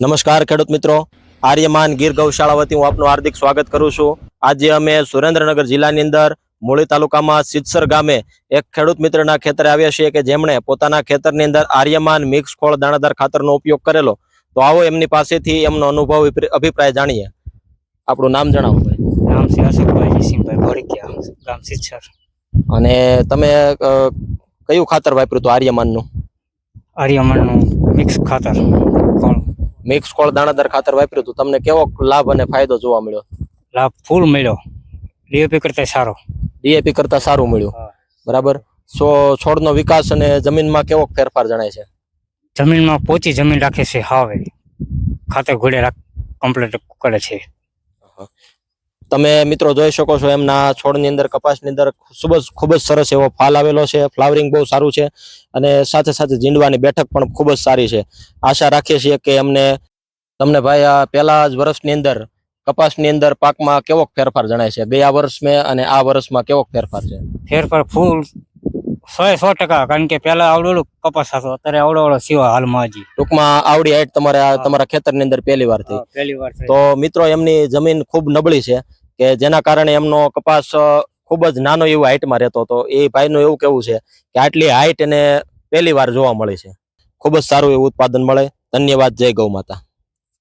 નમસ્કાર ખેડૂત મિત્રો, આર્યમાન ગીર ગૌશાળા વતી હું આપનું હાર્દિક સ્વાગત કરું છું। આજે અમે સુરેન્દ્રનગર જિલ્લાની અંદર મૂળી તાલુકામાં સિદ્ધસર ગામે એક ખેડૂત મિત્રના ખેતરે આવ્યા છીએ કે જેમણે પોતાના ખેતરની અંદર આર્યમાન મિક્સ ખોળ દાણાદાર ખાતરનો ઉપયોગ કરેલો। તો આવો એમની પાસેથી એમનો અનુભવ અભિપ્રાય જાણીએ। આપણું નામ જણાવો ભાઈ। નામ છે અશોકભાઈ જયસિંહભાઈ ભોળકિયા, ગામ સિદ્ધસર। અને તમે કયું ખાતર વાપર્યું હતું આર્યમાનનું? આર્યમાનનું મિક્સ ખાતર કોણ મિક્સ ખોળ દાણાદાર ખાતર વાપર્યું હતું, તમને કેવો લાભ અને ફાયદો જોવા મળ્યો? લાભ ફૂલ મળ્યો, ડીએપી કરતા સારો। ડીએપી કરતા સારું મળ્યું, બરાબર। છોડનો વિકાસ અને જમીનમાં કેવો ફેરફાર જણાય છે? જમીનમાં પોચી જમીન રાખે છે, હાવે ખાતર ઘોડે કમ્પ્લીટ કરે છે। તમે મિત્રો જોઈ શકો છો એમના છોડની અંદર કપાસની અંદર ખૂબ જ સરસ એવો ફાલ આવેલો છે, ફ્લાવરિંગ બહુ સારું છે અને સાથે સાથે જીંડવાની બેઠક પણ ખૂબ જ સારી છે। આશા રાખીએ છીએ કે તમને ભાઈ આ પહેલા જ વર્ષની અંદર કપાસની અંદર પાકમાં કેવો ફેરફાર જણાય છે? ગયા વર્ષમાં અને આ વર્ષમાં કેવો ફેરફાર છે? ફેરફાર ફૂલ 100% કારણ કે પેલા આવડોળું કપાસ હતો, અત્યારે આવડો સીવા હાલમાં હજી ટૂંકમાં આવડી હાઈટ તમારા ખેતરની અંદર પહેલી વાર થઈ। તો મિત્રો એમની જમીન ખૂબ નબળી છે કે જેના કારણે એમનો કપાસ ખૂબ જ નાનો એવો હાઈટમાં રહેતો હતો। એ ભાઈનું એવું કેવું છે કે આટલી હાઈટ એને પહેલી વાર જોવા મળી છે। ખૂબ જ સારું એવું ઉત્પાદન મળે। ધન્યવાદ। જય ગૌ માતા।